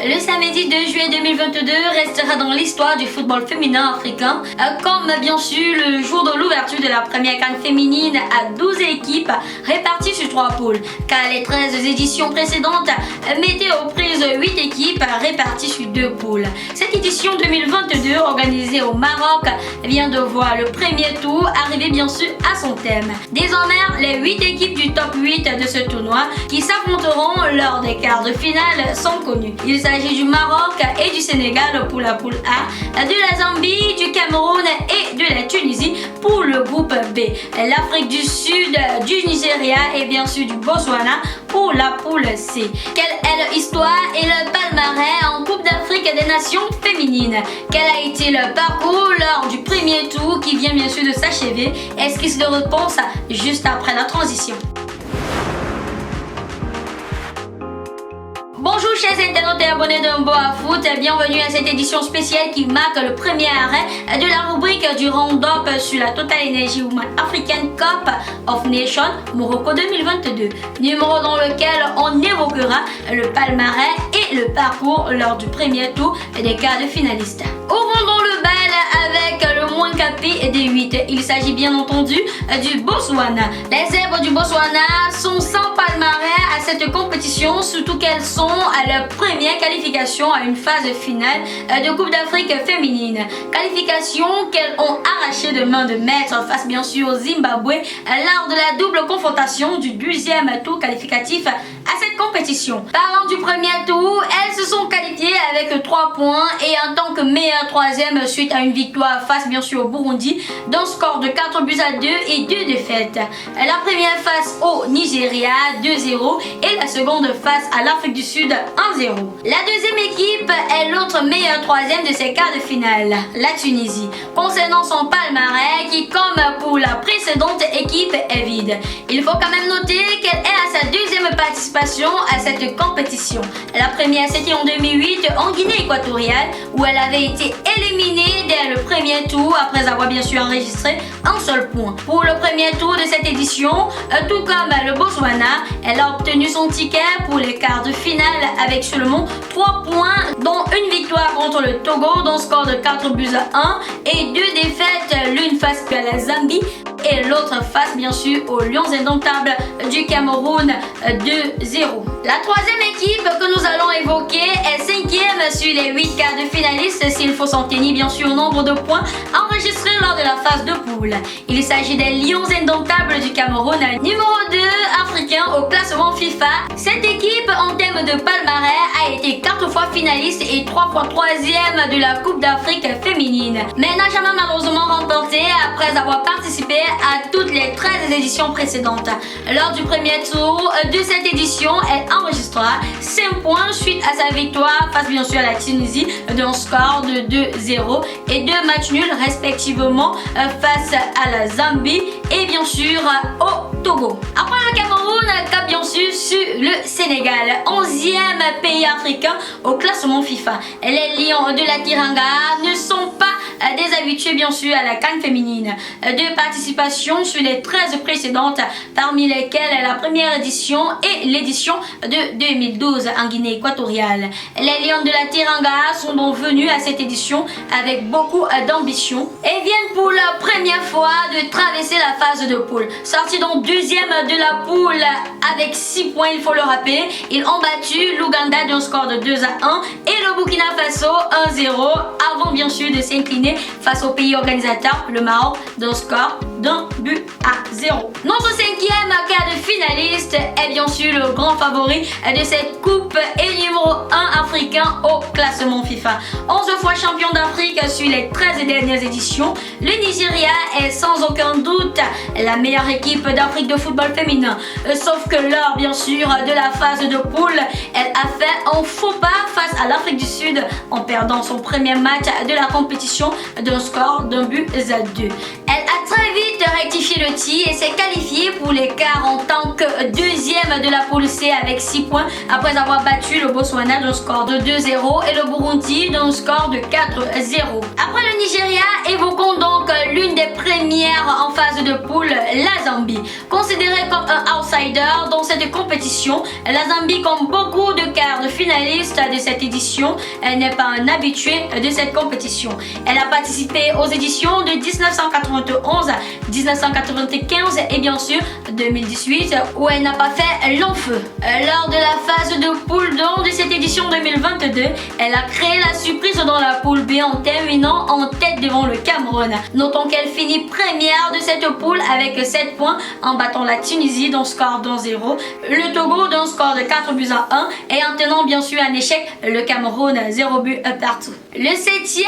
Le samedi 2 juillet 2022 restera dans l'histoire du football féminin africain, comme bien sûr le jour de l'ouverture de la première CAN féminine à 12 équipes réparties sur 3 poules, car les 13 éditions précédentes mettaient aux prises 8 équipes réparties sur 2 poules. Cette édition 2022, organisée au Maroc, vient de voir le premier tour arriver bien sûr à son thème. Désormais, les 8 équipes du top 8 de ce tournoi qui s'affronteront lors des quarts de finale sont connues. Il s'agit du Maroc et du Sénégal pour la poule A, de la Zambie, du Cameroun et de la Tunisie pour le groupe B, l'Afrique du Sud, du Nigeria et bien sûr du Botswana pour la poule C. Quelle est l'histoire et le palmarès en Coupe d'Afrique des Nations féminines? Quel a été le parcours lors du premier tour qui vient bien sûr de s'achever? Esquisse de réponse juste après la transition. Bonjour chers internautes et abonnés d'un Boa Foot, bienvenue à cette édition spéciale qui marque le premier arrêt de la rubrique du round-up sur la Total Energy Women African Cup of Nations Morocco 2022, numéro dans lequel on évoquera le palmarès et le parcours lors du premier tour des quarts de finalistes. Ouvrons donc le bal avec le moins capé des 8, il s'agit bien entendu du Botswana. Les zèbres du Botswana sont sans palmarès à cette compétition, surtout qu'elles sont à leur première qualification à une phase finale de Coupe d'Afrique féminine. Qualification qu'elles ont arrachée de main de maître face bien sûr au Zimbabwe lors de la double confrontation du deuxième tour qualificatif à cette compétition. Parlant du premier tour, elles se sont qualifiées avec 3 points et en tant que meilleure troisième suite à une victoire face bien sûr au Burundi d'un score de 4 buts à 2 et 2 défaites. La première face au Nigeria 2-0 et la seconde face à l'Afrique du Sud 1-0. La deuxième équipe est l'autre meilleure troisième de ces quarts de finale, la Tunisie. Concernant son palmarès qui comme pour la précédente équipe est vide. Il faut quand même noter qu'elle est à sa deuxième participation à cette compétition. La première c'était en 2008 en Guinée équatoriale où elle avait été éliminée dès le premier tour après avoir bien sûr enregistré un seul point. Pour le premier tour de cette édition, tout comme le Botswana, elle a obtenu son ticket pour les quarts de finale avec seulement 3 points dont une victoire contre le Togo d'un score de 4 buts à 1 et 2 défaites, l'une face à la Zambie et l'autre face bien sûr aux Lions indomptables du Cameroun 2-0. La troisième équipe que nous allons évoquer est 5e sur les 8 quarts de finalistes s'il faut s'en tenir bien sûr au nombre de points enregistrés lors de la phase de poule. Il s'agit des Lions indomptables du Cameroun, numéro 2 africain au classement FIFA. Cette équipe en termes de palmarès a été 4 fois finaliste et 3 fois 3e de la Coupe d'Afrique féminine, mais n'a jamais malheureusement remporté après avoir participé à toutes les 13 éditions précédentes. Lors du premier tour de cette édition, elle enregistrera 5 points suite à sa victoire face bien sûr à la Tunisie d'un score de 2-0 et 2 matchs nuls respectivement face à la Zambie et bien sûr au Togo. Après le Cameroun, cap bien sûr sur le Sénégal, 11e pays africain au classement FIFA. Les Lions de la Teranga ne sont pas des habitués bien sûr à la CAN féminine. 2 participations sur les 13 précédentes, parmi lesquelles la première édition et l'édition de 2012 en Guinée équatoriale. Les Lions de la Teranga sont donc venus à cette édition avec beaucoup d'ambition et viennent pour la première fois de traverser la phase de poule. Sortis donc 2e de la poule avec 6 points, il faut le rappeler. Ils ont battu l'Ouganda d'un score de 2-1 et le Burkina Faso 1-0 avant bien sûr de s'incliner face au pays organisateur, le Maroc, d'un score d'un but à 0. Notre 5e quart de finaliste est bien sûr le grand favori de cette coupe et numéro 1 africain au classement FIFA. 11 fois champion d'Afrique sur les 13 dernières éditions, le Nigeria est sans aucun doute la meilleure équipe d'Afrique de football féminin. Sauf que lors bien sûr de la phase de poule, elle a fait un faux pas face à l'Afrique du Sud en perdant son premier match de la compétition d'un score d'un but à 2. Elle a très vite rectifié le tir et s'est qualifiée pour les quarts en tant que 2e de la poule C avec 6 points après avoir battu le Botswana d'un score de 2-0 et le Burundi d'un score de 4-0. Après le Nigeria, évoquons donc l'une des premières en phase de poule, la Zambie. Considérée comme un outsider dans cette compétition, la Zambie, comme beaucoup de quarts de finalistes de cette édition, n'est pas un habitué de cette compétition. Elle a participé aux éditions de 1991, 1995 et bien sûr 2018 où elle n'a pas fait long feu. Lors de la phase de poule d'or de cette édition 2022, elle a créé la surprise dans la poule B en terminant en tête devant le Cameroun. Notons qu'elle finit première de cette poule avec 7 points en battant la Tunisie d'un score d'1-0, le Togo d'un score de 4-1 et en tenant bien sûr en échec le Cameroun 0 but partout. Le 7e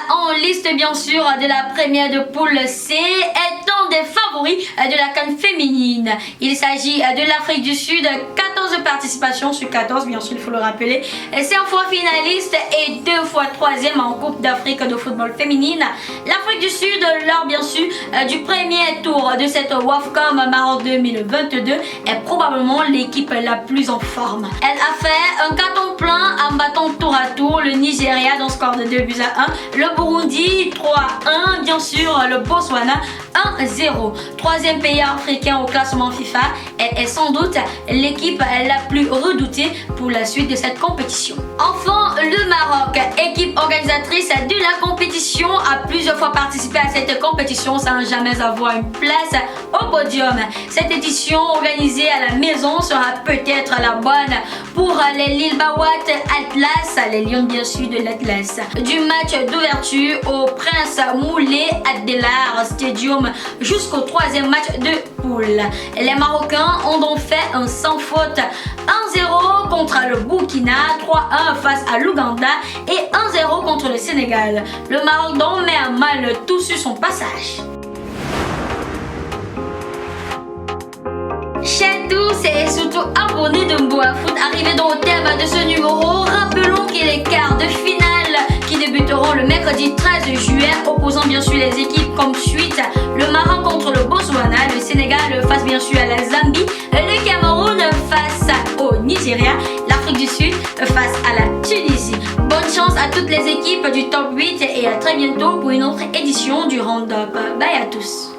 en liste bien sûr de la première de poule C est un des favoris de la CAN féminine. Il s'agit de l'Afrique du Sud, 14 participations sur 14 bien sûr il faut le rappeler, 5 fois finaliste et 2 fois 3e en Coupe d'Afrique de football féminine. L'Afrique du Sud lors bien sûr du premier tour de cette WAFCON Maroc 2022 est probablement l'équipe la plus en forme. Elle a fait un carton plein en battant tour à tour le Nigeria dans score de 2-1, le Burundi 3-1, bien sûr le Botswana 1-0. Troisième pays africain au classement FIFA, elle est sans doute l'équipe la plus redoutée pour la suite de cette compétition. Enfin, le Maroc, équipe organisatrice de la compétition, a plusieurs fois participé à cette compétition sans jamais avoir une place au podium. Cette édition organisée à la maison sera peut-être la bonne pour les Lilbawat Atlas, les Lions bien sûr de l'Atlas. Du match d'ouverture au Prince Moulay Abdellah Stadium jusqu'au 3e match de poule. Les Marocains ont donc fait un sans faute 1-0 contre le Burkina, 3-1 face à l'Ouganda et 1-0 contre le Sénégal. Le Maroc donc met à mal tout sur son passage. Chers tous et surtout abonnés de Mboa Foot, arrivé dans le terme de ce numéro, rappelons qu'il est quarts de finale qui débuteront le mercredi 13 juillet, opposant bien sûr les équipes comme suite le Maroc contre le Botswana, le Sénégal face bien sûr à la Zambie, le Cameroun face au Nigeria, l'Afrique du Sud face à la Tunisie. Bonne chance à toutes les équipes du top 8 et à très bientôt pour une autre édition du Round-Up. Bye à tous.